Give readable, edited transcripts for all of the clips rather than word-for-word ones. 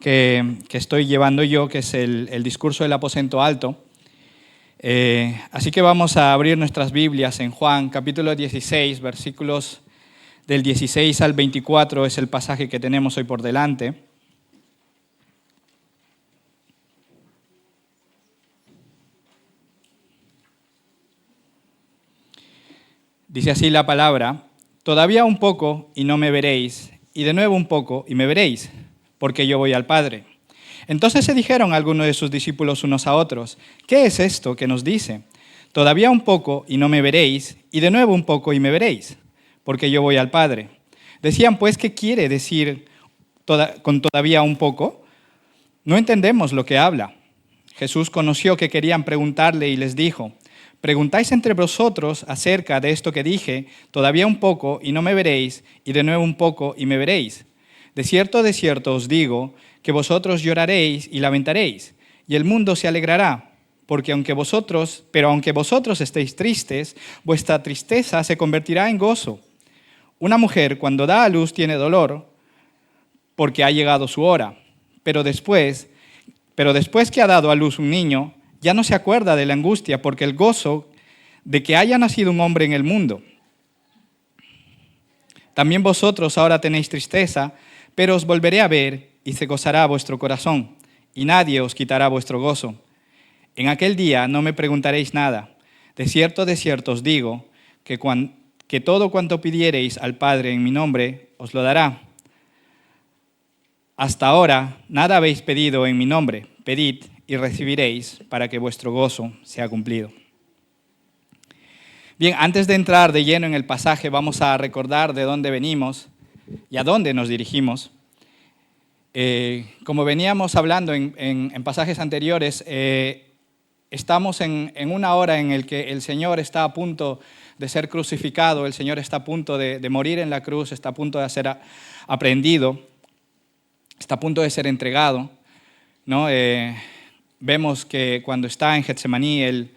que estoy llevando yo, que es el discurso del aposento alto. Así que vamos a abrir nuestras Biblias en Juan, capítulo 16, versículos del 16 al 24, es el pasaje que tenemos hoy por delante. Dice así la palabra: todavía un poco y no me veréis, y de nuevo un poco y me veréis, porque yo voy al Padre. Entonces se dijeron algunos de sus discípulos unos a otros: ¿qué es esto que nos dice? Todavía un poco y no me veréis, y de nuevo un poco y me veréis, porque yo voy al Padre. Decían pues: ¿qué quiere decir con todavía un poco? No entendemos lo que habla. Jesús conoció que querían preguntarle y les dijo: ¿preguntáis entre vosotros acerca de esto que dije, todavía un poco y no me veréis, y de nuevo un poco y me veréis? De cierto os digo, que vosotros lloraréis y lamentaréis, y el mundo se alegrará, aunque vosotros estéis tristes, vuestra tristeza se convertirá en gozo. Una mujer cuando da a luz tiene dolor, porque ha llegado su hora, pero después que ha dado a luz un niño, ya no se acuerda de la angustia, porque el gozo de que haya nacido un hombre en el mundo. También vosotros ahora tenéis tristeza, pero os volveré a ver y se gozará vuestro corazón, y nadie os quitará vuestro gozo. En aquel día no me preguntaréis nada. De cierto os digo, que todo cuanto pidiereis al Padre en mi nombre, os lo dará. Hasta ahora nada habéis pedido en mi nombre. Pedid y recibiréis, para que vuestro gozo sea cumplido. Bien, antes de entrar de lleno en el pasaje, vamos a recordar de dónde venimos y a dónde nos dirigimos. Como veníamos hablando en pasajes anteriores, estamos en una hora en la que el Señor está a punto de ser crucificado, el Señor está a punto de morir en la cruz, está a punto de ser aprehendido, está a punto de ser entregado, ¿no? Vemos que cuando está en Getsemaní, Él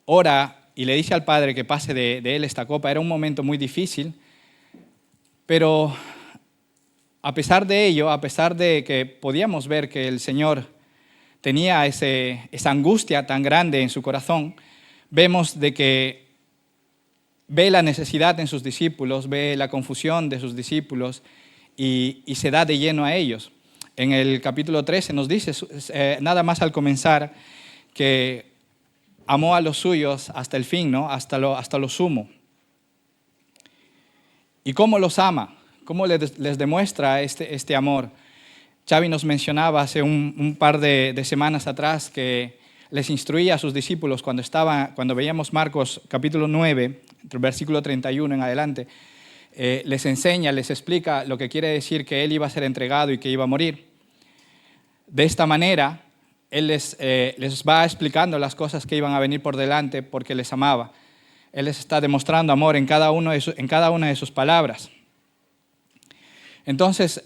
ora y le dice al Padre que pase de Él esta copa. Era un momento muy difícil, pero a pesar de ello, a pesar de que podíamos ver que el Señor tenía esa angustia tan grande en su corazón, vemos de que ve la necesidad en sus discípulos, ve la confusión de sus discípulos y se da de lleno a ellos. En el capítulo 13 nos dice, nada más al comenzar, que amó a los suyos hasta el fin, ¿no? hasta lo sumo. ¿Y cómo los ama? ¿Cómo les demuestra este amor? Xavi nos mencionaba hace un par de semanas atrás que les instruía a sus discípulos cuando veíamos Marcos capítulo 9, versículo 31 en adelante, les enseña, les explica lo que quiere decir que Él iba a ser entregado y que iba a morir. De esta manera, Él les va explicando las cosas que iban a venir por delante porque les amaba. Él les está demostrando amor en cada una de sus palabras. Entonces,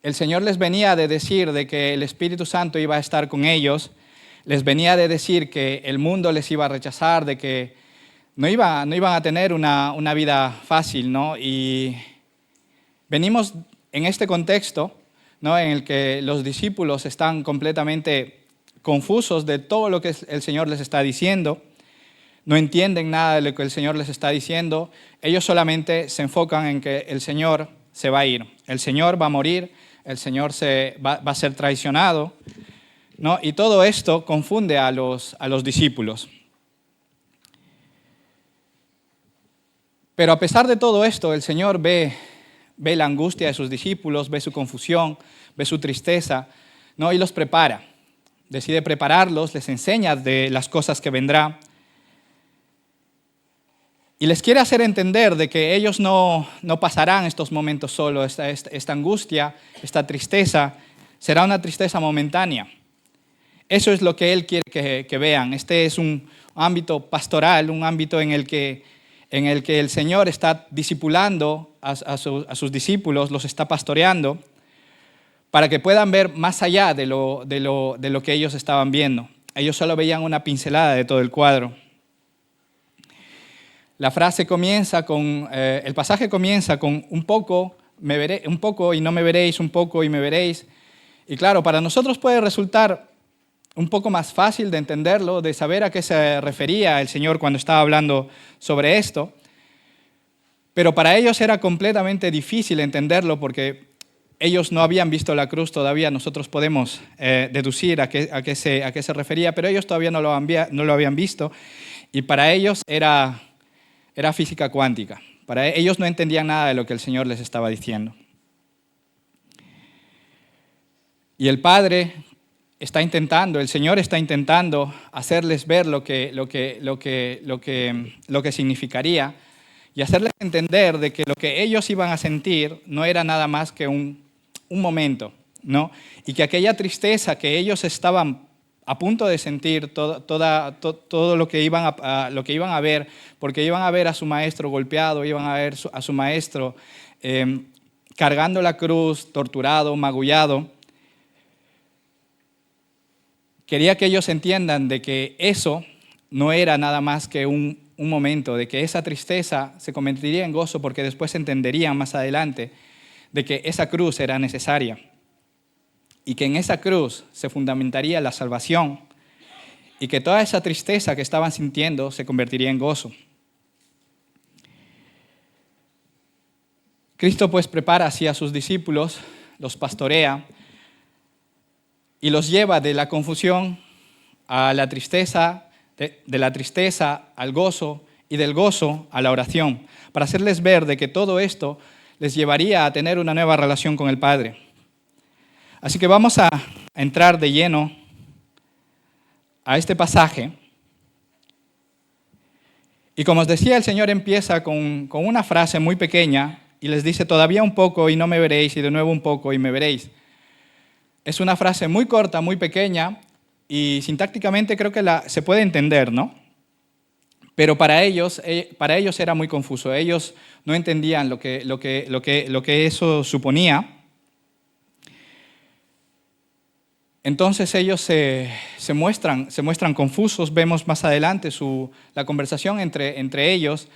el Señor les venía de decir de que el Espíritu Santo iba a estar con ellos, les venía de decir que el mundo les iba a rechazar, de que no iban a tener una vida fácil, ¿no? Y venimos en este contexto, ¿no? En el que los discípulos están completamente confusos de todo lo que el Señor les está diciendo, no entienden nada de lo que el Señor les está diciendo, ellos solamente se enfocan en que el Señor se va a ir, el Señor va a morir, el Señor va a ser traicionado, ¿no? Y todo esto confunde a los discípulos. Pero a pesar de todo esto, el Señor ve la angustia de sus discípulos, ve su confusión, ve su tristeza, ¿no? Y los prepara. Decide prepararlos, les enseña de las cosas que vendrá. Y les quiere hacer entender de que ellos no pasarán estos momentos solos, esta angustia, esta tristeza, será una tristeza momentánea. Eso es lo que Él quiere que vean. Este es un ámbito pastoral, un ámbito en el que el Señor está discipulando a sus discípulos, los está pastoreando, para que puedan ver más allá de lo que ellos estaban viendo. Ellos solo veían una pincelada de todo el cuadro. El pasaje comienza con un poco y no me veréis, un poco y me veréis. Y claro, para nosotros puede resultar un poco más fácil de entenderlo, de saber a qué se refería el Señor cuando estaba hablando sobre esto, pero para ellos era completamente difícil entenderlo porque ellos no habían visto la cruz todavía. Nosotros podemos deducir a qué se refería, pero ellos todavía no lo habían visto, y para ellos era física cuántica. Para ellos no entendían nada de lo que el Señor les estaba diciendo. Y el Señor está intentando hacerles ver lo que significaría, y hacerles entender de que lo que ellos iban a sentir no era nada más que un momento, ¿no? Y que aquella tristeza que ellos estaban a punto de sentir, todo lo que iban a ver, porque iban a ver a su maestro golpeado, iban a ver a su maestro cargando la cruz, torturado, magullado. Quería que ellos entiendan de que eso no era nada más que un momento, de que esa tristeza se convertiría en gozo, porque después entenderían más adelante de que esa cruz era necesaria y que en esa cruz se fundamentaría la salvación y que toda esa tristeza que estaban sintiendo se convertiría en gozo. Cristo pues prepara así a sus discípulos, los pastorea y los lleva de la confusión a la tristeza, de la tristeza al gozo y del gozo a la oración, para hacerles ver de que todo esto les llevaría a tener una nueva relación con el Padre. Así que vamos a entrar de lleno a este pasaje. Y como os decía, el Señor empieza con una frase muy pequeña y les dice: todavía un poco y no me veréis, y de nuevo un poco y me veréis. Es una frase muy corta, muy pequeña, y sintácticamente creo que se puede entender, ¿no? Pero para ellos era muy confuso. Ellos no entendían lo que eso suponía. Entonces ellos se muestran confusos. Vemos más adelante la conversación entre ellos.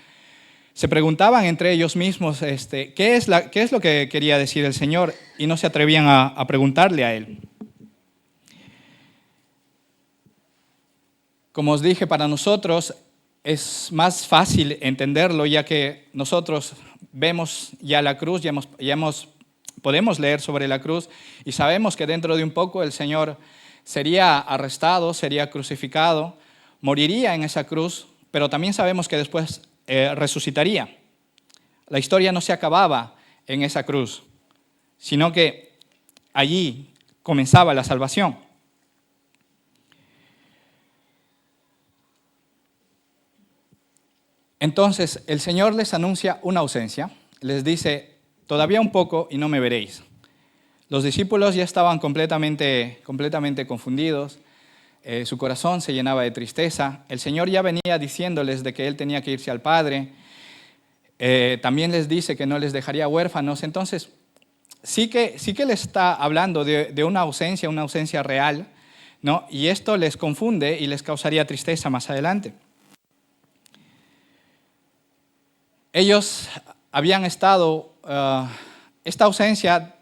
Se preguntaban entre ellos mismos ¿qué es lo que quería decir el Señor? Y no se atrevían a preguntarle a Él. Como os dije, para nosotros es más fácil entenderlo, ya que nosotros vemos ya la cruz, podemos leer sobre la cruz y sabemos que dentro de un poco el Señor sería arrestado, sería crucificado, moriría en esa cruz, pero también sabemos que después resucitaría. La historia no se acababa en esa cruz, sino que allí comenzaba la salvación. Entonces el Señor les anuncia una ausencia, les dice: todavía un poco y no me veréis. Los discípulos ya estaban completamente confundidos, su corazón se llenaba de tristeza. El Señor ya venía diciéndoles de que Él tenía que irse al Padre, también les dice que no les dejaría huérfanos. Entonces sí que les está hablando de una ausencia real, ¿no? Y esto les confunde y les causaría tristeza más adelante. Ellos habían estado, esta ausencia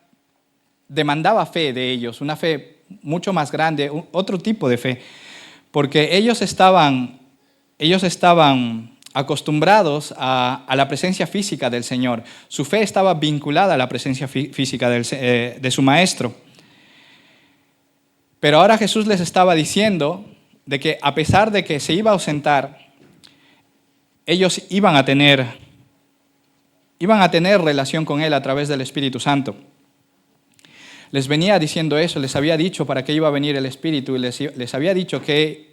demandaba fe de ellos, una fe mucho más grande, otro tipo de fe, porque ellos estaban acostumbrados a la presencia física del Señor. Su fe estaba vinculada a la presencia física de su Maestro. Pero ahora Jesús les estaba diciendo de que a pesar de que se iba a ausentar, ellos iban a tener relación con Él a través del Espíritu Santo. Les venía diciendo eso, les había dicho para qué iba a venir el Espíritu, y les había dicho qué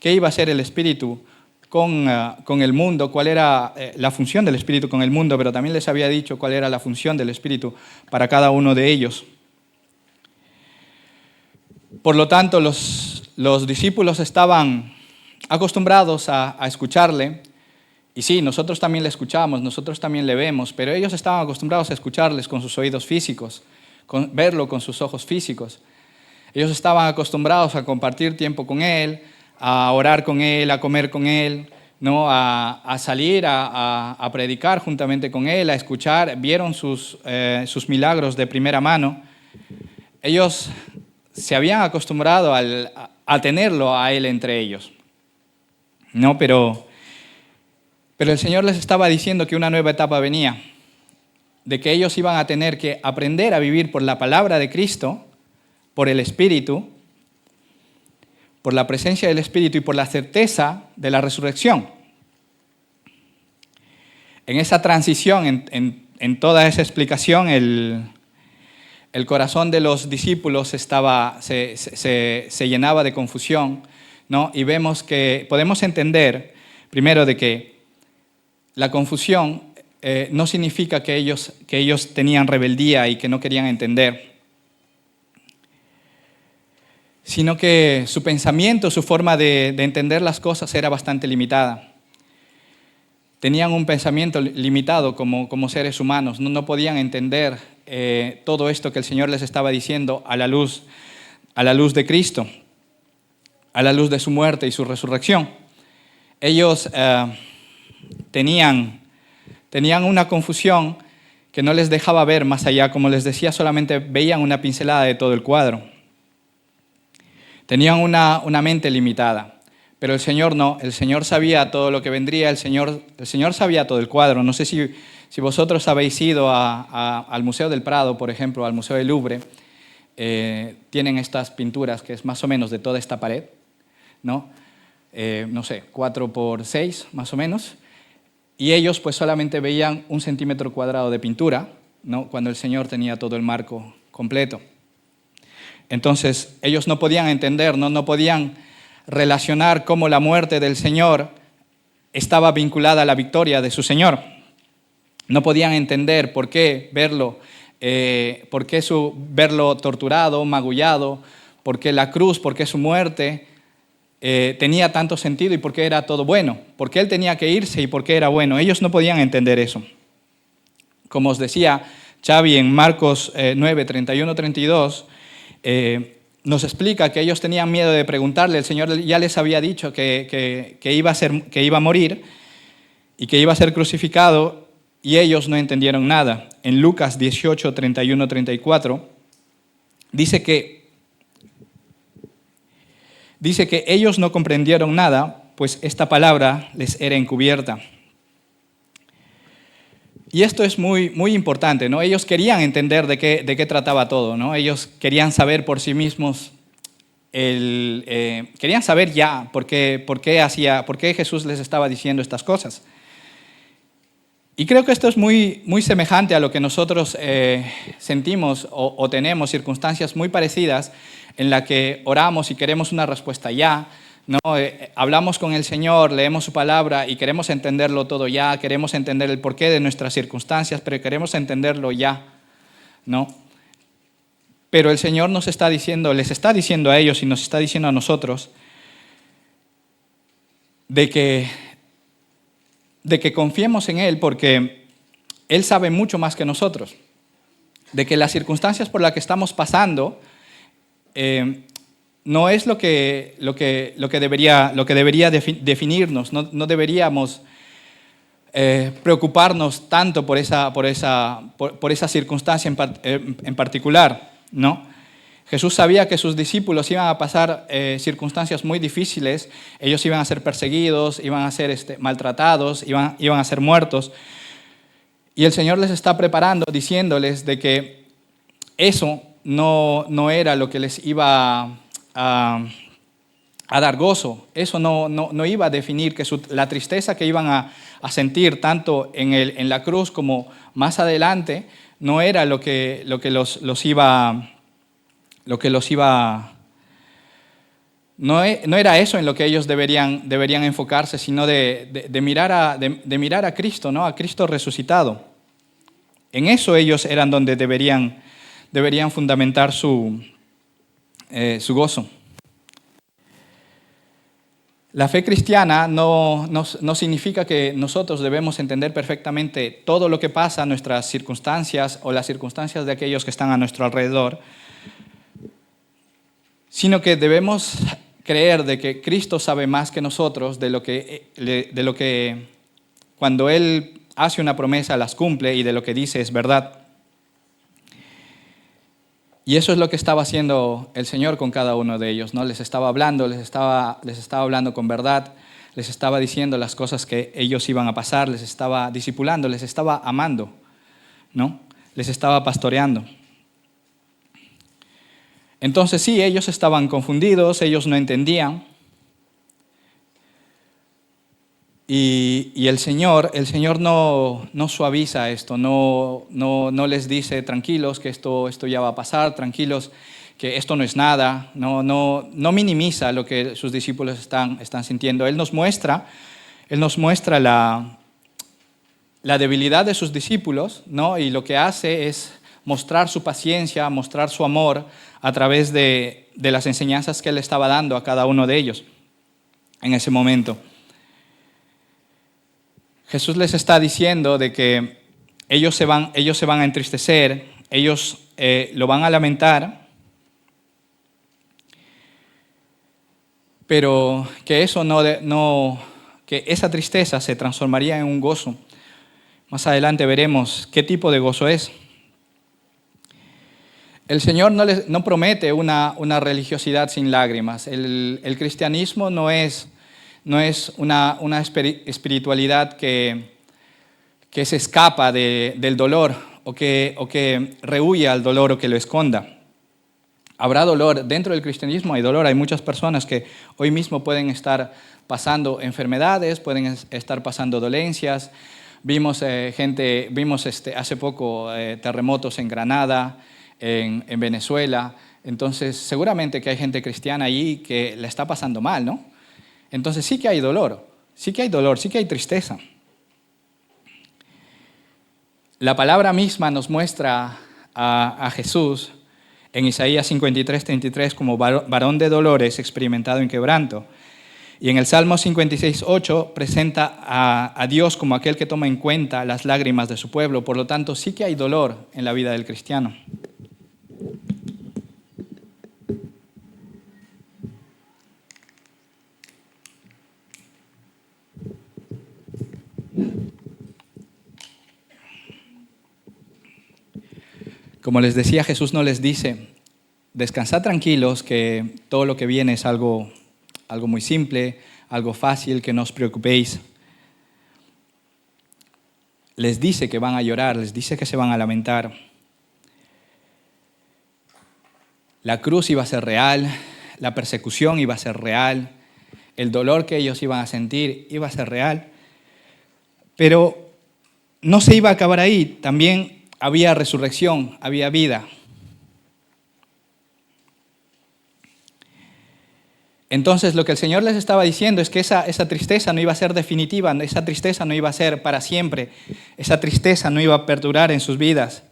iba a hacer el Espíritu con el mundo, cuál era la función del Espíritu con el mundo, pero también les había dicho cuál era la función del Espíritu para cada uno de ellos. Por lo tanto, los discípulos estaban acostumbrados a escucharle. Y sí, nosotros también le escuchamos, nosotros también le vemos, pero ellos estaban acostumbrados a escucharles con sus oídos físicos, verlo con sus ojos físicos. Ellos estaban acostumbrados a compartir tiempo con Él, a orar con Él, a comer con Él, ¿no? a salir, a predicar juntamente con Él, a escuchar. Vieron sus milagros de primera mano. Ellos se habían acostumbrado a tenerlo a Él entre ellos. ¿No? Pero el Señor les estaba diciendo que una nueva etapa venía, de que ellos iban a tener que aprender a vivir por la palabra de Cristo, por el Espíritu, por la presencia del Espíritu y por la certeza de la resurrección. En esa transición, en toda esa explicación, el corazón de los discípulos se llenaba de confusión, ¿no? Y vemos que podemos entender, primero, de que la confusión no significa que ellos tenían rebeldía y que no querían entender, sino que su pensamiento, su forma de entender las cosas era bastante limitada. Tenían un pensamiento limitado como seres humanos, no podían entender todo esto que el Señor les estaba diciendo a la luz de Cristo, a la luz de su muerte y su resurrección. Ellos tenían una confusión que no les dejaba ver más allá. Como les decía, solamente veían una pincelada de todo el cuadro. Tenían una mente limitada, pero el Señor no. El Señor sabía todo lo que vendría, el Señor sabía todo el cuadro. No sé si vosotros habéis ido al Museo del Prado, por ejemplo, al Museo del Louvre. Tienen estas pinturas que es más o menos de toda esta pared, ¿no? No sé, 4x6 más o menos. Y ellos pues solamente veían 1 centímetro cuadrado de pintura, ¿no? Cuando el Señor tenía todo el marco completo. Entonces, ellos no podían entender, no podían relacionar cómo la muerte del Señor estaba vinculada a la victoria de su Señor. No podían entender por qué verlo torturado, magullado, por qué la cruz, por qué su muerte tenía tanto sentido y por qué era todo bueno, por qué Él tenía que irse y por qué era bueno. Ellos no podían entender eso. Como os decía Xavi en Marcos 9, 31, 32, nos explica que ellos tenían miedo de preguntarle. El Señor ya les había dicho que iba a morir y que iba a ser crucificado, y ellos no entendieron nada. En Lucas 18, 31, 34, dice que ellos no comprendieron nada, pues esta palabra les era encubierta. Y esto es muy, muy importante, ¿no? Ellos querían entender de qué trataba todo, ¿no? Ellos querían saber por sí mismos, querían saber ya por qué Jesús les estaba diciendo estas cosas. Y creo que esto es muy, muy semejante a lo que nosotros sentimos o tenemos circunstancias muy parecidas en las que oramos y queremos una respuesta ya, ¿no? Hablamos con el Señor, leemos su palabra y queremos entenderlo todo ya, queremos entender el porqué de nuestras circunstancias, pero queremos entenderlo ya, ¿no? Pero el Señor les está diciendo a ellos y nos está diciendo a nosotros de que confiemos en Él, porque Él sabe mucho más que nosotros, de que las circunstancias por las que estamos pasando no es lo que debería definirnos. No deberíamos preocuparnos tanto por esa circunstancia en particular, ¿no? Jesús sabía que sus discípulos iban a pasar circunstancias muy difíciles. Ellos iban a ser perseguidos, iban a ser maltratados, iban a ser muertos. Y el Señor les está preparando, diciéndoles de que eso no era lo que les iba a dar gozo. Eso no iba a definir que la tristeza que iban a sentir tanto en la cruz como más adelante no era lo que los iba. No era eso en lo que ellos deberían enfocarse, sino de mirar a Cristo, ¿no? A Cristo resucitado. En eso ellos eran donde deberían fundamentar su gozo. La fe cristiana no significa que nosotros debemos entender perfectamente todo lo que pasa, nuestras circunstancias o las circunstancias de aquellos que están a nuestro alrededor, sino que debemos creer de que Cristo sabe más que nosotros, de lo que cuando Él hace una promesa las cumple y de lo que dice es verdad. Y eso es lo que estaba haciendo el Señor con cada uno de ellos, ¿no? Les estaba hablando, les estaba hablando con verdad, les estaba diciendo las cosas que ellos iban a pasar, les estaba discipulando, les estaba amando, ¿no? Les estaba pastoreando. Entonces sí, ellos estaban confundidos, ellos no entendían. Y el Señor no suaviza esto, no les dice tranquilos que esto ya va a pasar, tranquilos que esto no es nada, no minimiza lo que sus discípulos están sintiendo. Él nos muestra la debilidad de sus discípulos, ¿no? Y lo que hace es mostrar su paciencia, mostrar su amor a través de las enseñanzas que Él estaba dando a cada uno de ellos en ese momento. Jesús les está diciendo de que ellos se van a entristecer, ellos lo van a lamentar, pero que que esa tristeza se transformaría en un gozo. Más adelante veremos qué tipo de gozo es. El Señor no promete una religiosidad sin lágrimas. El cristianismo no es una espiritualidad que se escapa del dolor o que rehuye al dolor o que lo esconda. Habrá dolor. Dentro del cristianismo hay dolor. Hay muchas personas que hoy mismo pueden estar pasando enfermedades, pueden estar pasando dolencias. Vimos hace poco terremotos en Granada, en Venezuela. Entonces, seguramente que hay gente cristiana allí que la está pasando mal, ¿no? Entonces sí que hay dolor, sí que hay tristeza. La palabra misma nos muestra a Jesús en Isaías 53:33 como varón de dolores, experimentado en quebranto. Y en el Salmo 56:8 presenta a Dios como aquel que toma en cuenta las lágrimas de su pueblo. Por lo tanto, sí que hay dolor en la vida del cristiano. Como les decía, Jesús no les dice, descansad tranquilos, que todo lo que viene es algo muy simple, algo fácil, que no os preocupéis. Les dice que van a llorar, les dice que se van a lamentar. La cruz iba a ser real, la persecución iba a ser real, el dolor que ellos iban a sentir iba a ser real, pero no se iba a acabar ahí, también había resurrección, había vida. Entonces lo que el Señor les estaba diciendo es que esa tristeza no iba a ser definitiva, esa tristeza no iba a ser para siempre, esa tristeza no iba a perdurar en sus vidas,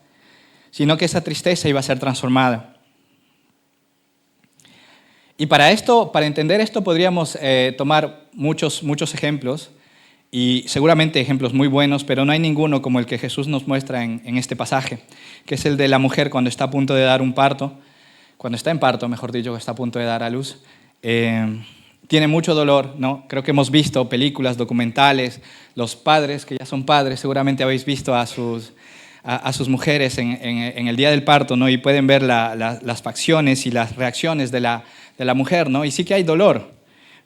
sino que esa tristeza iba a ser transformada. Y para entender esto podríamos tomar muchos ejemplos, y seguramente ejemplos muy buenos, pero no hay ninguno como el que Jesús nos muestra en este pasaje, que es el de la mujer cuando está a punto de dar un parto, cuando está en parto, mejor dicho, que está a punto de dar a luz. Tiene mucho dolor, ¿no? Creo que hemos visto películas, documentales, los padres que ya son padres, seguramente habéis visto a sus mujeres en el día del parto, ¿no? Y pueden ver las facciones y las reacciones de la mujer, ¿no? Y sí que hay dolor,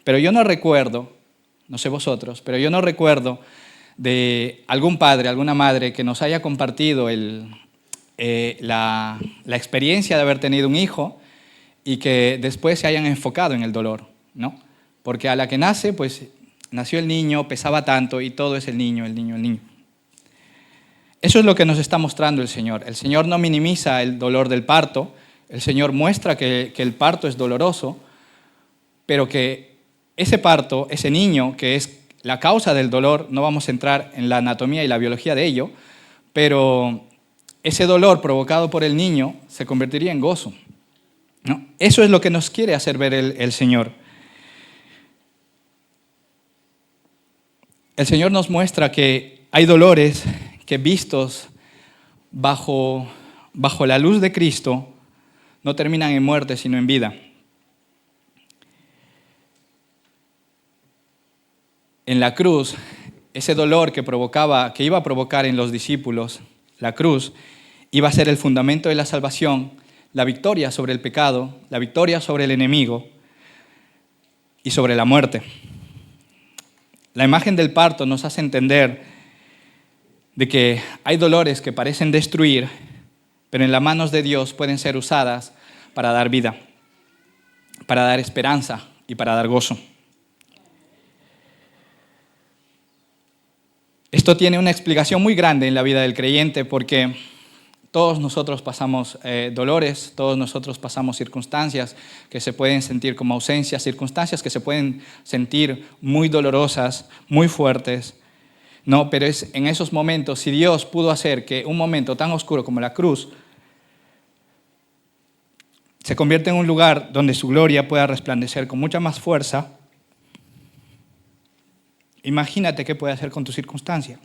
pero yo no recuerdo, no sé vosotros, pero yo no recuerdo de algún padre, alguna madre que nos haya compartido la experiencia de haber tenido un hijo y que después se hayan enfocado en el dolor, ¿no? Porque a la que nace, pues nació el niño, pesaba tanto y todo es el niño. Eso es lo que nos está mostrando el Señor. El Señor no minimiza el dolor del parto, el Señor muestra que el parto es doloroso, pero que ese parto, ese niño, que es la causa del dolor, no vamos a entrar en la anatomía y la biología de ello, pero ese dolor provocado por el niño se convertiría en gozo, ¿no? Eso es lo que nos quiere hacer ver el Señor. El Señor nos muestra que hay dolores que vistos bajo la luz de Cristo no terminan en muerte, sino en vida. En la cruz, ese dolor que iba a provocar en los discípulos, la cruz, iba a ser el fundamento de la salvación, la victoria sobre el pecado, la victoria sobre el enemigo y sobre la muerte. La imagen del parto nos hace entender de que hay dolores que parecen destruir, pero en las manos de Dios pueden ser usadas para dar vida, para dar esperanza y para dar gozo. Esto tiene una explicación muy grande en la vida del creyente porque todos nosotros pasamos dolores, todos nosotros pasamos circunstancias que se pueden sentir como ausencias, circunstancias que se pueden sentir muy dolorosas, muy fuertes. No, pero es en esos momentos, si Dios pudo hacer que un momento tan oscuro como la cruz se convierta en un lugar donde su gloria pueda resplandecer con mucha más fuerza, imagínate qué puede hacer con tu circunstancia.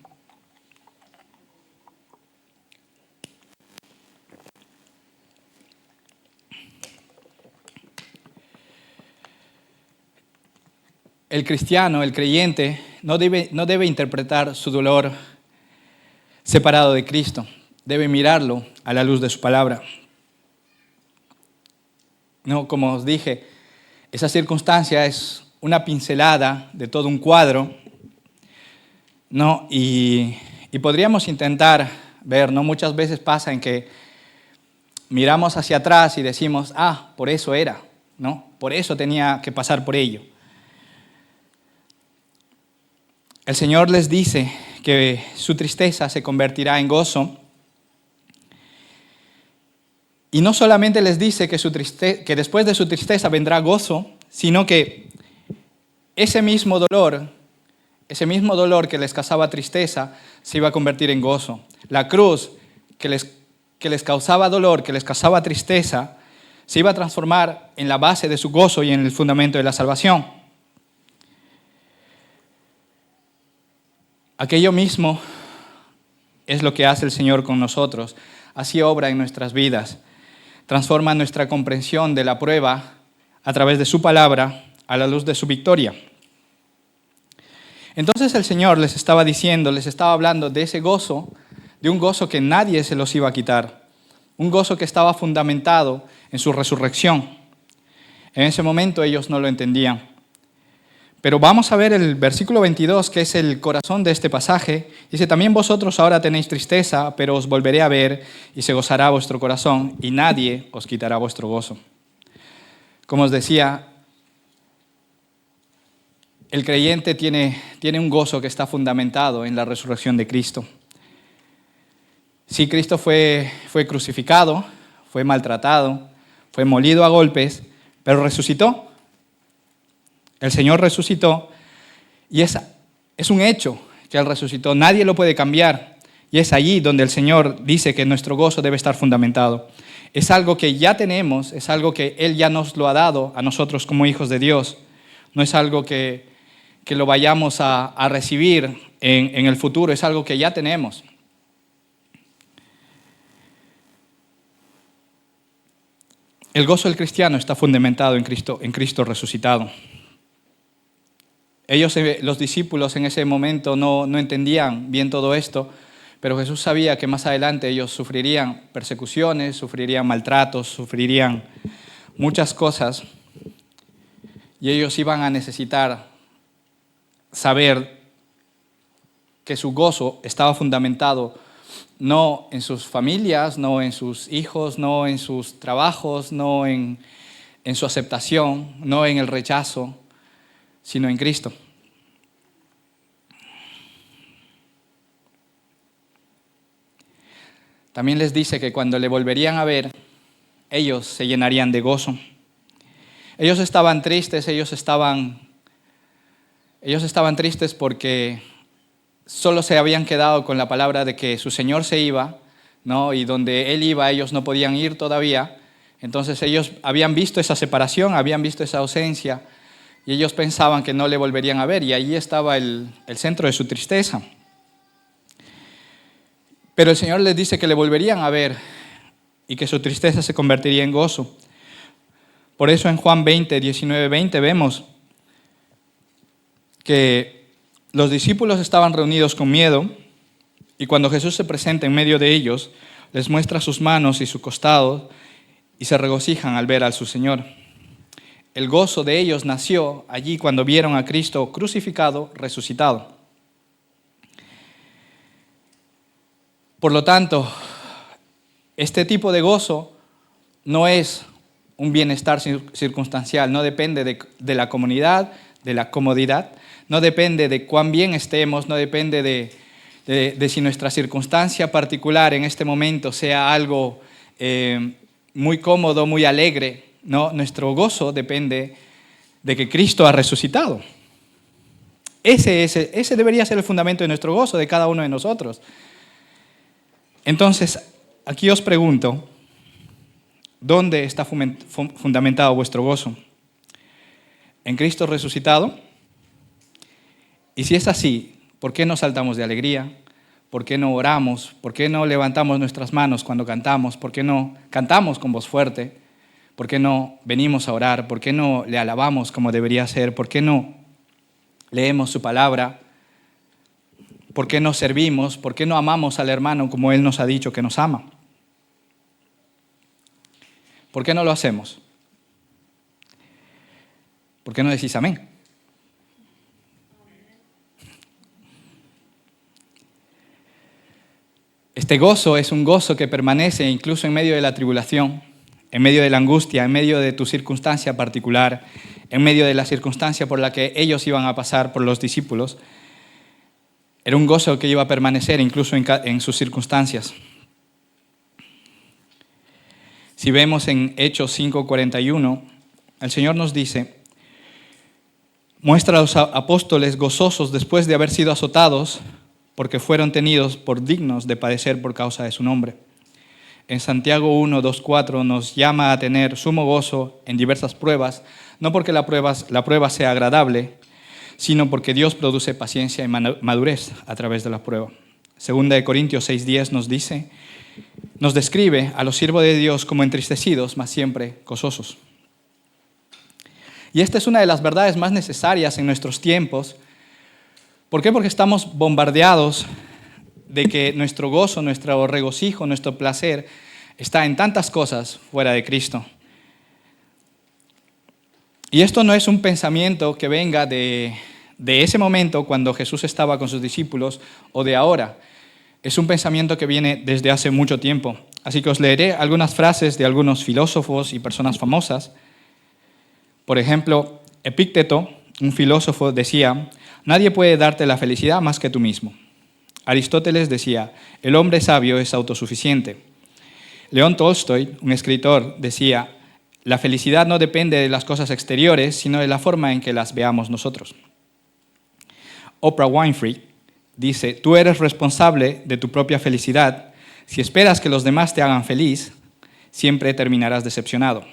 El cristiano, el creyente, no debe interpretar su dolor separado de Cristo. Debe mirarlo a la luz de su palabra. No, como os dije, esa circunstancia es una pincelada de todo un cuadro, ¿no? Y podríamos intentar ver, ¿no? Muchas veces pasa en que miramos hacia atrás y decimos, por eso era, ¿no? Por eso tenía que pasar por ello. El Señor les dice que su tristeza se convertirá en gozo. Y no solamente les dice que después de su tristeza vendrá gozo, sino que ese mismo dolor que les causaba tristeza, se iba a convertir en gozo. La cruz que les causaba dolor, que les causaba tristeza, se iba a transformar en la base de su gozo y en el fundamento de la salvación. Aquello mismo es lo que hace el Señor con nosotros. Así obra en nuestras vidas. Transforma nuestra comprensión de la prueba a través de su palabra a la luz de su victoria. Entonces el Señor les estaba hablando de ese gozo, de un gozo que nadie se los iba a quitar. Un gozo que estaba fundamentado en su resurrección. En ese momento ellos no lo entendían. Pero vamos a ver el versículo 22, que es el corazón de este pasaje. Dice, también vosotros ahora tenéis tristeza, pero os volveré a ver y se gozará vuestro corazón y nadie os quitará vuestro gozo. Como os decía, el creyente tiene un gozo que está fundamentado en la resurrección de Cristo. Sí, Cristo fue crucificado, fue maltratado, fue molido a golpes, pero resucitó. El Señor resucitó y es un hecho que Él resucitó. Nadie lo puede cambiar. Y es allí donde el Señor dice que nuestro gozo debe estar fundamentado. Es algo que ya tenemos, es algo que Él ya nos lo ha dado a nosotros como hijos de Dios. No es algo que lo vayamos a recibir en el futuro, es algo que ya tenemos. El gozo del cristiano está fundamentado en Cristo resucitado. Ellos, los discípulos en ese momento no entendían bien todo esto, pero Jesús sabía que más adelante ellos sufrirían persecuciones, sufrirían maltratos, sufrirían muchas cosas y ellos iban a necesitar saber que su gozo estaba fundamentado no en sus familias, no en sus hijos, no en sus trabajos, no en su aceptación, no en el rechazo, sino en Cristo. También les dice que cuando le volverían a ver, ellos se llenarían de gozo. Ellos estaban tristes, ellos estaban tristes porque solo se habían quedado con la palabra de que su Señor se iba, ¿no? Y donde Él iba, ellos no podían ir todavía. Entonces ellos habían visto esa separación, habían visto esa ausencia, y ellos pensaban que no le volverían a ver, y allí estaba el centro de su tristeza. Pero el Señor les dice que le volverían a ver y que su tristeza se convertiría en gozo. Por eso en Juan 20, 19, 20 vemos que los discípulos estaban reunidos con miedo y cuando Jesús se presenta en medio de ellos, les muestra sus manos y su costado y se regocijan al ver a su Señor. El gozo de ellos nació allí cuando vieron a Cristo crucificado, resucitado. Por lo tanto, este tipo de gozo no es un bienestar circunstancial, no depende de la comunidad, de la comodidad, no depende de cuán bien estemos, no depende de si nuestra circunstancia particular en este momento sea algo muy cómodo, muy alegre. No, nuestro gozo depende de que Cristo ha resucitado. Ese debería ser el fundamento de nuestro gozo, de cada uno de nosotros. Entonces, aquí os pregunto, ¿dónde está fundamentado vuestro gozo? ¿En Cristo resucitado? Y si es así, ¿por qué no saltamos de alegría? ¿Por qué no oramos? ¿Por qué no levantamos nuestras manos cuando cantamos? ¿Por qué no cantamos con voz fuerte? ¿Por qué no venimos a orar? ¿Por qué no le alabamos como debería ser? ¿Por qué no leemos su palabra? ¿Por qué no servimos? ¿Por qué no amamos al hermano como Él nos ha dicho que nos ama? ¿Por qué no lo hacemos? ¿Por qué no decís amén? Este gozo es un gozo que permanece incluso en medio de la tribulación, en medio de la angustia, en medio de tu circunstancia particular, en medio de la circunstancia por la que ellos iban a pasar, por los discípulos. Era un gozo que iba a permanecer incluso en sus circunstancias. Si vemos en Hechos 5:41, el Señor nos dice: muestra a los apóstoles gozosos después de haber sido azotados, porque fueron tenidos por dignos de padecer por causa de su nombre. En Santiago 1:2-4 nos llama a tener sumo gozo en diversas pruebas, no porque la prueba sea agradable, sino porque Dios produce paciencia y madurez a través de la prueba. Segunda de Corintios 6:10 nos describe a los siervos de Dios como entristecidos, mas siempre gozosos. Y esta es una de las verdades más necesarias en nuestros tiempos. ¿Por qué? Porque estamos bombardeados de que nuestro gozo, nuestro regocijo, nuestro placer está en tantas cosas fuera de Cristo. Y esto no es un pensamiento que venga de ese momento cuando Jesús estaba con sus discípulos o de ahora. Es un pensamiento que viene desde hace mucho tiempo. Así que os leeré algunas frases de algunos filósofos y personas famosas. Por ejemplo, Epicteto, un filósofo, decía: nadie puede darte la felicidad más que tú mismo. Aristóteles decía: el hombre sabio es autosuficiente. León Tolstoy, un escritor, decía: la felicidad no depende de las cosas exteriores, sino de la forma en que las veamos nosotros. Oprah Winfrey dice: tú eres responsable de tu propia felicidad. Si esperas que los demás te hagan feliz, siempre terminarás decepcionado.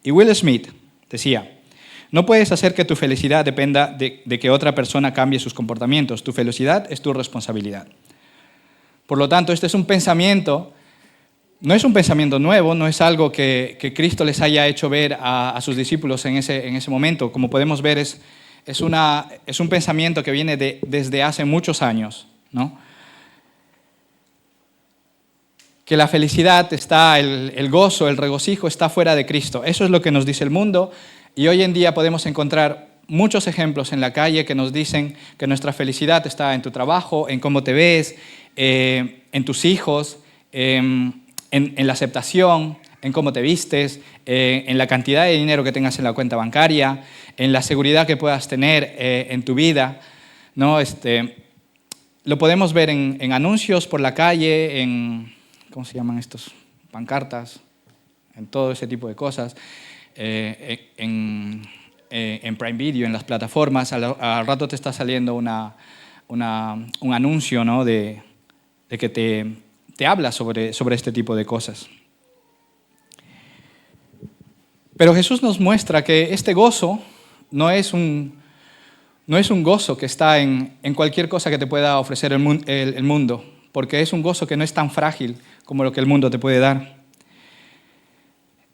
Y Will Smith decía: no puedes hacer que tu felicidad dependa de que otra persona cambie sus comportamientos. Tu felicidad es tu responsabilidad. Por lo tanto, este es un pensamiento, no es un pensamiento nuevo, no es algo que Cristo les haya hecho ver a sus discípulos en ese momento. Como podemos ver, es un pensamiento que viene desde hace muchos años, ¿no? Que la felicidad está, el gozo, el regocijo está fuera de Cristo. Eso es lo que nos dice el mundo. Y hoy en día podemos encontrar muchos ejemplos en la calle que nos dicen que nuestra felicidad está en tu trabajo, en cómo te ves, en tus hijos, en la aceptación, en cómo te vistes, en la cantidad de dinero que tengas en la cuenta bancaria, en la seguridad que puedas tener en tu vida, ¿no? Lo podemos ver en anuncios por la calle, en, ¿cómo se llaman estos? Pancartas, en todo ese tipo de cosas. En Prime Video, en las plataformas, al rato te está saliendo un anuncio, ¿no? de que te habla sobre este tipo de cosas. Pero Jesús nos muestra que este gozo no es un gozo que está en cualquier cosa que te pueda ofrecer el mundo, porque es un gozo que no es tan frágil como lo que el mundo te puede dar.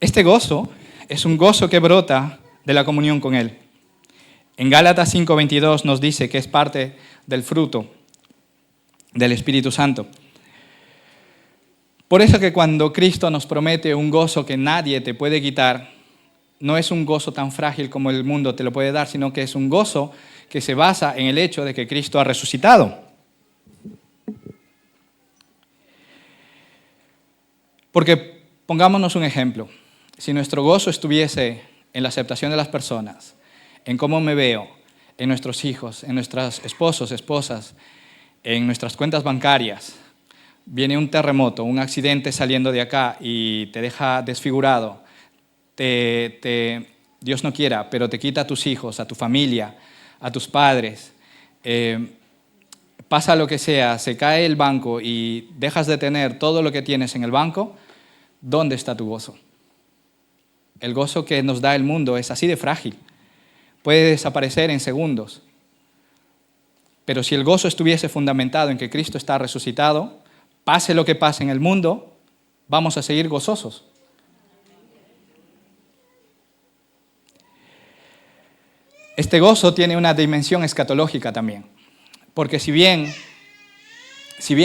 Este gozo es un gozo que brota de la comunión con Él. En Gálatas 5:22 nos dice que es parte del fruto del Espíritu Santo. Por eso que cuando Cristo nos promete un gozo que nadie te puede quitar, no es un gozo tan frágil como el mundo te lo puede dar, sino que es un gozo que se basa en el hecho de que Cristo ha resucitado. Porque pongámonos un ejemplo. Si nuestro gozo estuviese en la aceptación de las personas, en cómo me veo, en nuestros hijos, en nuestros esposos, esposas, en nuestras cuentas bancarias, viene un terremoto, un accidente saliendo de acá y te deja desfigurado, Dios no quiera, pero te quita a tus hijos, a tu familia, a tus padres, pasa lo que sea, se cae el banco y dejas de tener todo lo que tienes en el banco, ¿dónde está tu gozo? El gozo que nos da el mundo es así de frágil. Puede desaparecer en segundos. Pero si el gozo estuviese fundamentado en que Cristo está resucitado, pase lo que pase en el mundo, vamos a seguir gozosos. Este gozo tiene una dimensión escatológica también. Porque si bien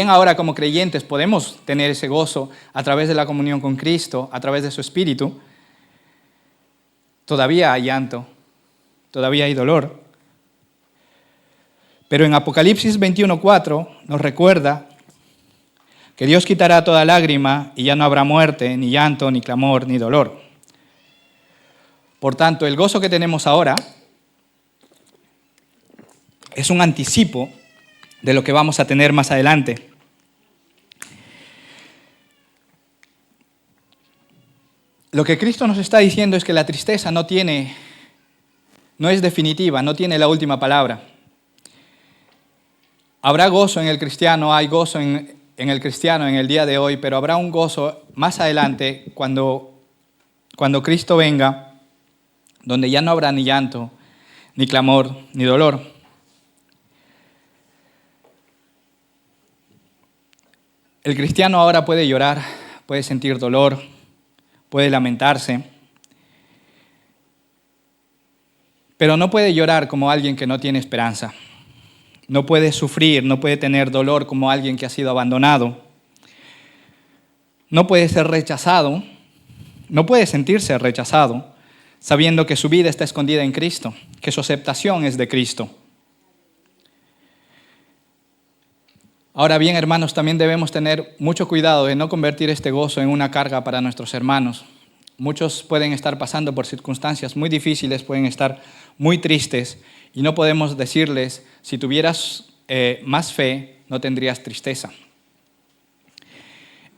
ahora como creyentes podemos tener ese gozo a través de la comunión con Cristo, a través de su Espíritu, todavía hay llanto, todavía hay dolor. Pero en Apocalipsis 21:4 nos recuerda que Dios quitará toda lágrima y ya no habrá muerte, ni llanto, ni clamor, ni dolor. Por tanto, el gozo que tenemos ahora es un anticipo de lo que vamos a tener más adelante. Lo que Cristo nos está diciendo es que la tristeza no es definitiva, no tiene la última palabra. Habrá gozo en el cristiano, hay gozo en el cristiano en el día de hoy, pero habrá un gozo más adelante cuando Cristo venga, donde ya no habrá ni llanto, ni clamor, ni dolor. El cristiano ahora puede llorar, puede sentir dolor, puede lamentarse, pero no puede llorar como alguien que no tiene esperanza. No puede sufrir, no puede tener dolor como alguien que ha sido abandonado. No puede ser rechazado, no puede sentirse rechazado, sabiendo que su vida está escondida en Cristo, que su aceptación es de Cristo. Ahora bien, hermanos, también debemos tener mucho cuidado de no convertir este gozo en una carga para nuestros hermanos. Muchos pueden estar pasando por circunstancias muy difíciles, pueden estar muy tristes y no podemos decirles, si tuvieras más fe, no tendrías tristeza.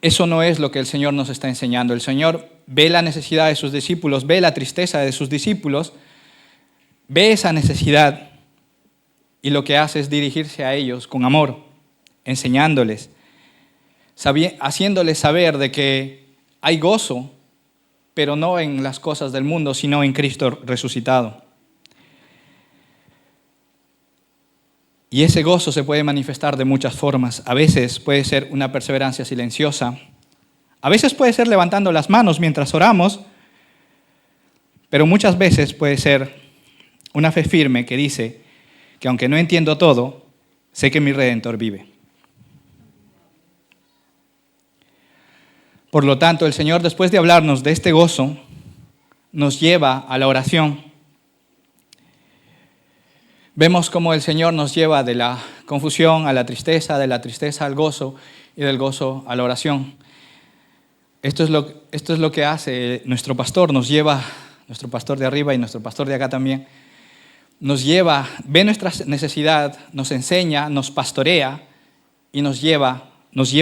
Eso no es lo que el Señor nos está enseñando. El Señor ve la necesidad de sus discípulos, ve la tristeza de sus discípulos, ve esa necesidad y lo que hace es dirigirse a ellos con amor, enseñándoles, haciéndoles saber de que hay gozo, pero no en las cosas del mundo, sino en Cristo resucitado. Y ese gozo se puede manifestar de muchas formas. A veces puede ser una perseverancia silenciosa, a veces puede ser levantando las manos mientras oramos, pero muchas veces puede ser una fe firme que dice que aunque no entiendo todo, sé que mi Redentor vive. Por lo tanto, el Señor, después de hablarnos de este gozo, nos lleva a la oración. Vemos cómo el Señor nos lleva de la confusión a la tristeza, de la tristeza al gozo y del gozo a la oración. Esto es lo que hace nuestro pastor, nos lleva, nuestro pastor de arriba y nuestro pastor de acá también, nos lleva, ve nuestra necesidad, nos enseña, nos pastorea y nos lleva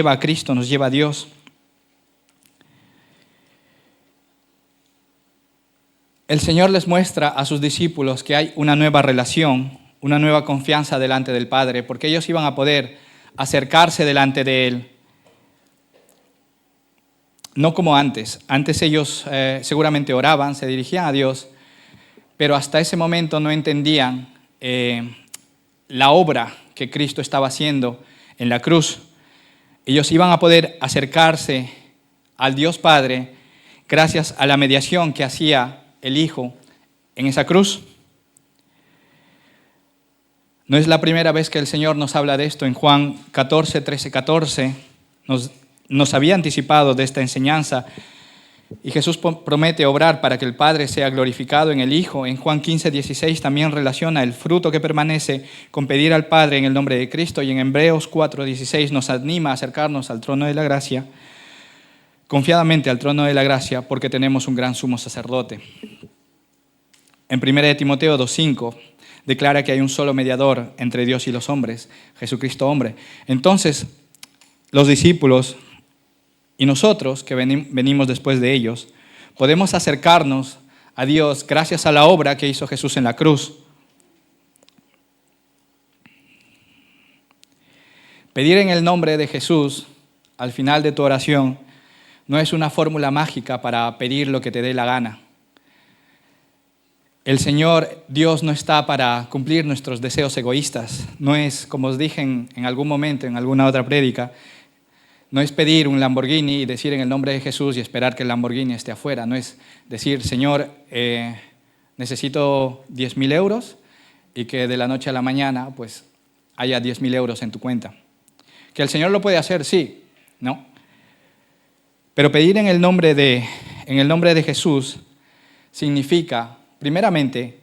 a Cristo, nos lleva a Dios. El Señor les muestra a sus discípulos que hay una nueva relación, una nueva confianza delante del Padre, porque ellos iban a poder acercarse delante de Él. No como antes. Antes ellos seguramente oraban, se dirigían a Dios, pero hasta ese momento no entendían la obra que Cristo estaba haciendo en la cruz. Ellos iban a poder acercarse al Dios Padre gracias a la mediación que hacía el Hijo en esa cruz. No es la primera vez que el Señor nos habla de esto. En Juan 14, 13, 14 nos había anticipado de esta enseñanza y Jesús promete obrar para que el Padre sea glorificado en el Hijo. En Juan 15:16 también relaciona el fruto que permanece con pedir al Padre en el nombre de Cristo, y en Hebreos 4:16 nos anima a acercarnos al trono de la gracia, confiadamente al trono de la gracia, porque tenemos un gran sumo sacerdote. En 1 Timoteo 2:5 declara que hay un solo mediador entre Dios y los hombres, Jesucristo hombre. Entonces, los discípulos y nosotros, que venimos después de ellos, podemos acercarnos a Dios gracias a la obra que hizo Jesús en la cruz. Pedir en el nombre de Jesús al final de tu oración no es una fórmula mágica para pedir lo que te dé la gana. El Señor, Dios, no está para cumplir nuestros deseos egoístas. No es, como os dije en algún momento, en alguna otra prédica, no es pedir un Lamborghini y decir en el nombre de Jesús y esperar que el Lamborghini esté afuera. No es decir, Señor, necesito 10.000 euros y que de la noche a la mañana pues haya 10.000 euros en tu cuenta. Que el Señor lo puede hacer, sí, ¿no? Pero pedir en el nombre de Jesús significa, primeramente,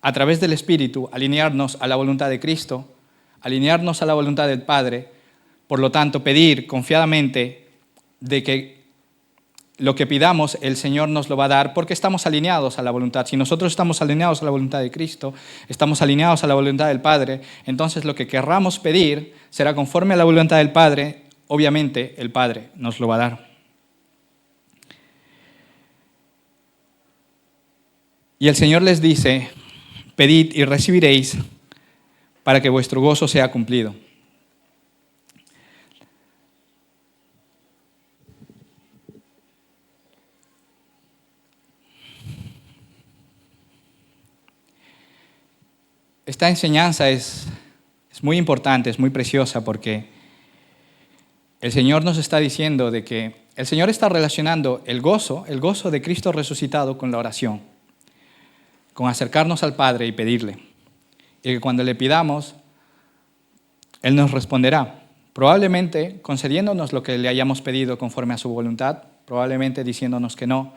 a través del Espíritu, alinearnos a la voluntad de Cristo, alinearnos a la voluntad del Padre. Por lo tanto, pedir confiadamente de que lo que pidamos el Señor nos lo va a dar porque estamos alineados a la voluntad. Si nosotros estamos alineados a la voluntad de Cristo, estamos alineados a la voluntad del Padre, entonces lo que querramos pedir será conforme a la voluntad del Padre. Obviamente el Padre nos lo va a dar. Y el Señor les dice, pedid y recibiréis para que vuestro gozo sea cumplido. Esta enseñanza es muy importante, es muy preciosa, porque el Señor nos está diciendo de que el Señor está relacionando el gozo de Cristo resucitado con la oración, con acercarnos al Padre y pedirle. Y que cuando le pidamos, Él nos responderá, probablemente concediéndonos lo que le hayamos pedido conforme a su voluntad, probablemente diciéndonos que no,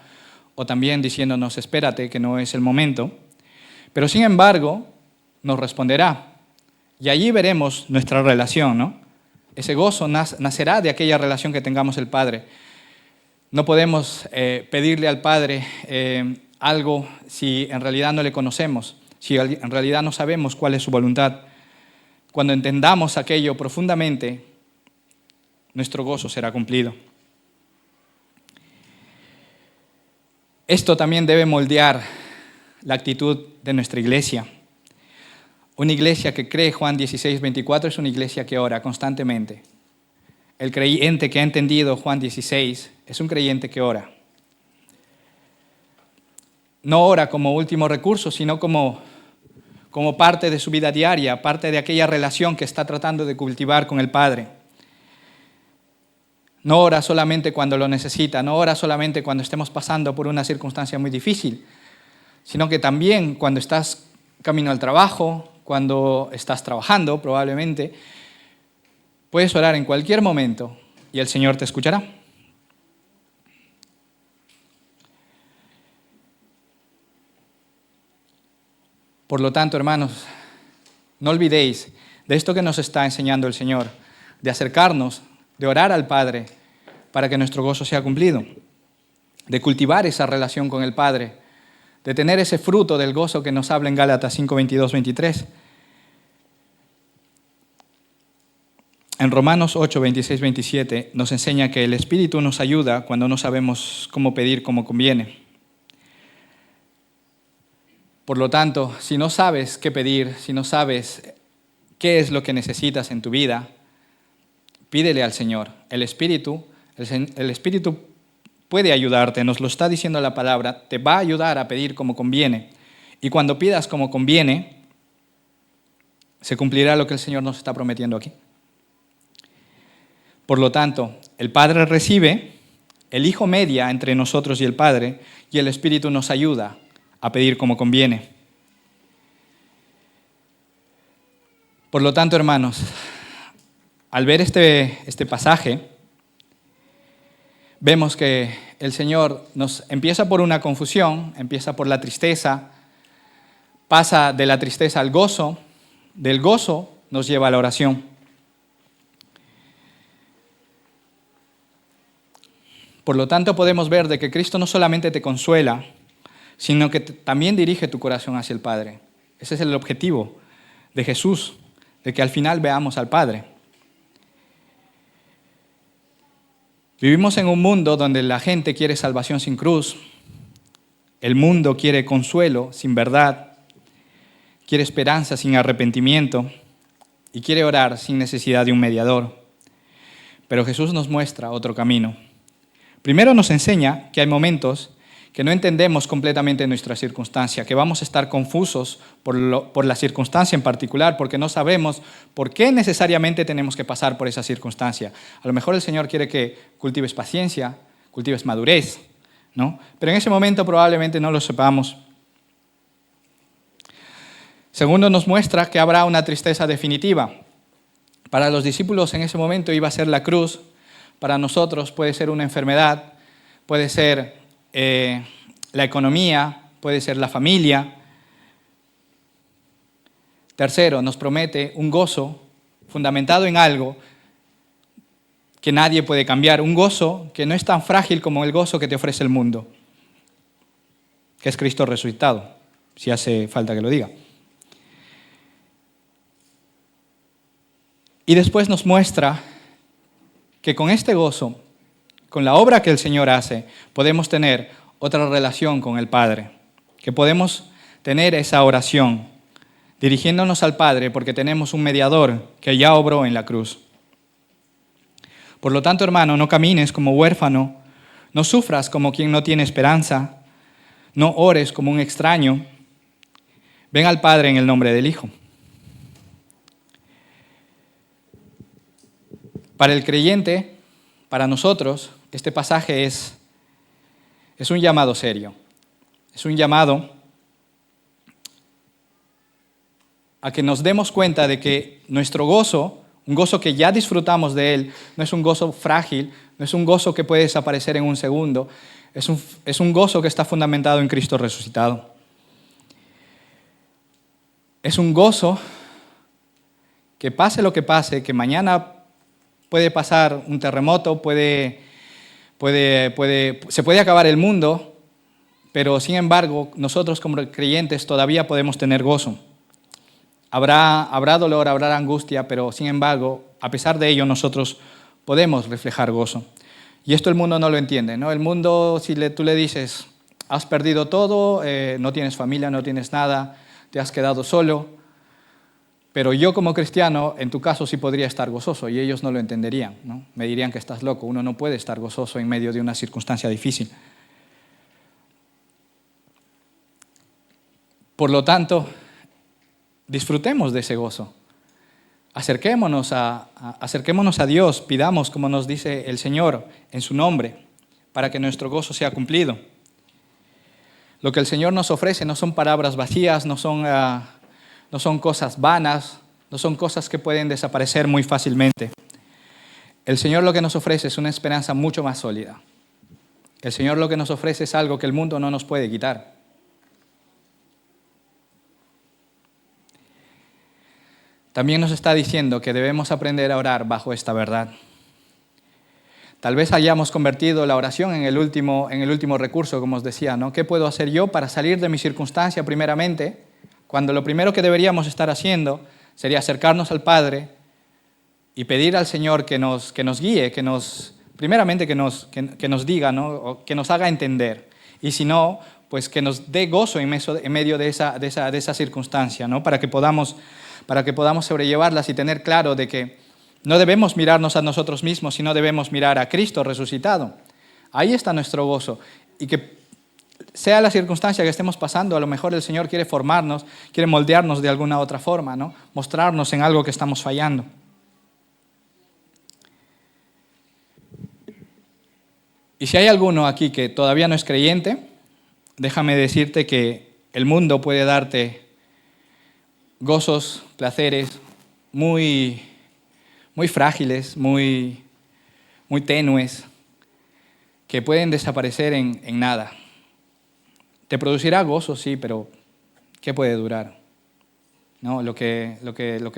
o también diciéndonos, espérate, que no es el momento. Pero sin embargo, nos responderá. Y allí veremos nuestra relación, ¿no? Ese gozo nacerá de aquella relación que tengamos el Padre. No podemos pedirle al Padre algo si en realidad no le conocemos, si en realidad no sabemos cuál es su voluntad. Cuando entendamos aquello profundamente, nuestro gozo será cumplido. Esto también debe moldear la actitud de nuestra iglesia. Una iglesia que cree, Juan 16:24, es una iglesia que ora constantemente. El creyente que ha entendido Juan 16 es un creyente que ora. No ora como último recurso, sino como parte de su vida diaria, parte de aquella relación que está tratando de cultivar con el Padre. No ora solamente cuando lo necesita, no ora solamente cuando estemos pasando por una circunstancia muy difícil, sino que también cuando estás camino al trabajo, cuando estás trabajando probablemente, puedes orar en cualquier momento y el Señor te escuchará. Por lo tanto, hermanos, no olvidéis de esto que nos está enseñando el Señor, de acercarnos, de orar al Padre para que nuestro gozo sea cumplido, de cultivar esa relación con el Padre, de tener ese fruto del gozo que nos habla en Gálatas 5:22-23. En Romanos 8:26-27 nos enseña que el Espíritu nos ayuda cuando no sabemos cómo pedir como conviene. Por lo tanto, si no sabes qué pedir, si no sabes qué es lo que necesitas en tu vida, pídele al Señor. El Espíritu puede ayudarte, nos lo está diciendo la palabra, te va a ayudar a pedir como conviene. Y cuando pidas como conviene, se cumplirá lo que el Señor nos está prometiendo aquí. Por lo tanto, el Padre recibe, el Hijo media entre nosotros y el Padre, y el Espíritu nos ayuda a pedir como conviene. Por lo tanto, hermanos, al ver este pasaje, vemos que el Señor nos empieza por una confusión, empieza por la tristeza, pasa de la tristeza al gozo, del gozo nos lleva a la oración. Por lo tanto, podemos ver de que Cristo no solamente te consuela, sino que también dirige tu corazón hacia el Padre. Ese es el objetivo de Jesús, de que al final veamos al Padre. Vivimos en un mundo donde la gente quiere salvación sin cruz, el mundo quiere consuelo sin verdad, quiere esperanza sin arrepentimiento y quiere orar sin necesidad de un mediador. Pero Jesús nos muestra otro camino. Primero nos enseña que hay momentos que no entendemos completamente nuestra circunstancia, que vamos a estar confusos por la circunstancia en particular, porque no sabemos por qué necesariamente tenemos que pasar por esa circunstancia. A lo mejor el Señor quiere que cultives paciencia, cultives madurez, ¿no? Pero en ese momento probablemente no lo sepamos. Segundo, nos muestra que habrá una tristeza definitiva. Para los discípulos en ese momento iba a ser la cruz, para nosotros puede ser una enfermedad, puede ser la economía, puede ser la familia. Tercero, nos promete un gozo fundamentado en algo que nadie puede cambiar, un gozo que no es tan frágil como el gozo que te ofrece el mundo, que es Cristo resucitado, si hace falta que lo diga. Y después nos muestra que con este gozo, con la obra que el Señor hace, podemos tener otra relación con el Padre, que podemos tener esa oración, dirigiéndonos al Padre porque tenemos un mediador que ya obró en la cruz. Por lo tanto, hermano, no camines como huérfano, no sufras como quien no tiene esperanza, no ores como un extraño, ven al Padre en el nombre del Hijo. Para el creyente, para nosotros, este pasaje es un llamado serio. Es un llamado a que nos demos cuenta de que nuestro gozo, un gozo que ya disfrutamos de él, no es un gozo frágil, no es un gozo que puede desaparecer en un segundo, es un gozo que está fundamentado en Cristo resucitado. Es un gozo que pase lo que pase, que mañana puede pasar un terremoto, se puede acabar el mundo, pero sin embargo, nosotros como creyentes todavía podemos tener gozo. Habrá dolor, habrá angustia, pero sin embargo, a pesar de ello, nosotros podemos reflejar gozo. Y esto el mundo no lo entiende, ¿no? El mundo, si tú le dices, has perdido todo, no tienes familia, no tienes nada, te has quedado solo, pero yo como cristiano, en tu caso sí podría estar gozoso y ellos no lo entenderían, ¿no? Me dirían que estás loco, uno no puede estar gozoso en medio de una circunstancia difícil. Por lo tanto, disfrutemos de ese gozo. Acerquémonos a Dios, pidamos como nos dice el Señor en su nombre, para que nuestro gozo sea cumplido. Lo que el Señor nos ofrece no son palabras vacías, no son cosas vanas, no son cosas que pueden desaparecer muy fácilmente. El Señor lo que nos ofrece es una esperanza mucho más sólida. El Señor lo que nos ofrece es algo que el mundo no nos puede quitar. También nos está diciendo que debemos aprender a orar bajo esta verdad. Tal vez hayamos convertido la oración en el último recurso, como os decía, ¿no? ¿Qué puedo hacer yo para salir de mi circunstancia primeramente? Cuando lo primero que deberíamos estar haciendo sería acercarnos al Padre y pedir al Señor que nos guíe, primeramente que nos diga, ¿no? O que nos haga entender. Y si no, pues que nos dé gozo en medio de esa circunstancia, ¿no? Para que podamos sobrellevarlas y tener claro de que no debemos mirarnos a nosotros mismos, sino debemos mirar a Cristo resucitado. Ahí está nuestro gozo. Y que sea la circunstancia que estemos pasando, a lo mejor el Señor quiere formarnos, quiere moldearnos de alguna otra forma, ¿no? Mostrarnos en algo que estamos fallando. Y si hay alguno aquí que todavía no es creyente, déjame decirte que el mundo puede darte gozos, placeres muy frágiles, muy tenues, que pueden desaparecer en nada. Te producirá gozo, sí, pero ¿qué puede durar? ¿No? Lo que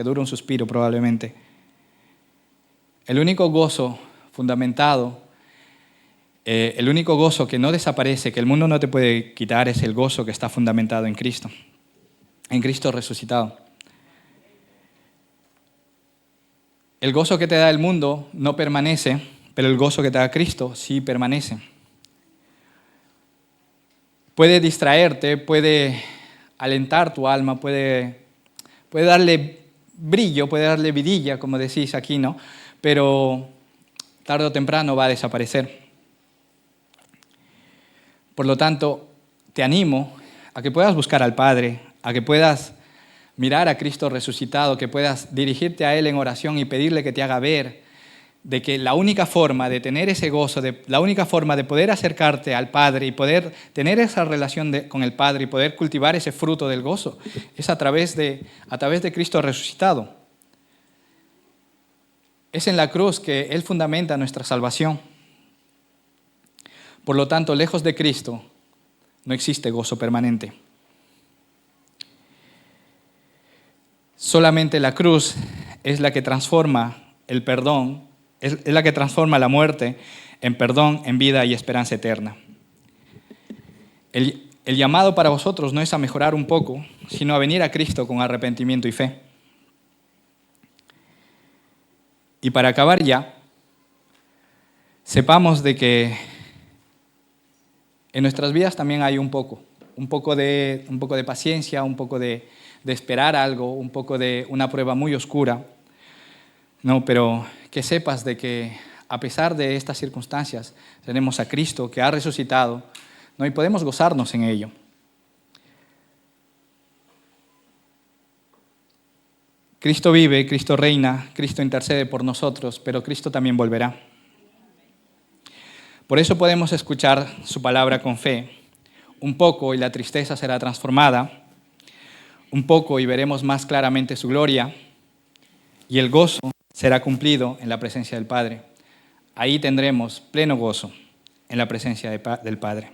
dura un suspiro probablemente. El único gozo fundamentado, el único gozo que no desaparece, que el mundo no te puede quitar, es el gozo que está fundamentado en Cristo resucitado. El gozo que te da el mundo no permanece, pero el gozo que te da Cristo sí permanece. Puede distraerte, puede alentar tu alma, puede darle brillo, puede darle vidilla, como decís aquí, ¿no? Pero tarde o temprano va a desaparecer. Por lo tanto, te animo a que puedas buscar al Padre, a que puedas mirar a Cristo resucitado, que puedas dirigirte a Él en oración y pedirle que te haga ver de que la única forma de tener ese gozo, la única forma de poder acercarte al Padre y poder tener esa relación con el Padre y poder cultivar ese fruto del gozo, es a través de Cristo resucitado. Es en la cruz que Él fundamenta nuestra salvación. Por lo tanto, lejos de Cristo, no existe gozo permanente. Solamente la cruz es la que transforma el perdón, es la que transforma la muerte en perdón, en vida y esperanza eterna. El llamado para vosotros no es a mejorar un poco, sino a venir a Cristo con arrepentimiento y fe. Y para acabar ya, sepamos de que en nuestras vidas también hay un poco de paciencia, un poco de esperar algo, un poco de una prueba muy oscura. No, pero que sepas de que a pesar de estas circunstancias, tenemos a Cristo que ha resucitado, ¿no? Y podemos gozarnos en ello. Cristo vive, Cristo reina, Cristo intercede por nosotros, pero Cristo también volverá. Por eso podemos escuchar su palabra con fe. Un poco y la tristeza será transformada. Un poco y veremos más claramente su gloria. Y el gozo será cumplido en la presencia del Padre. Ahí tendremos pleno gozo en la presencia del Padre.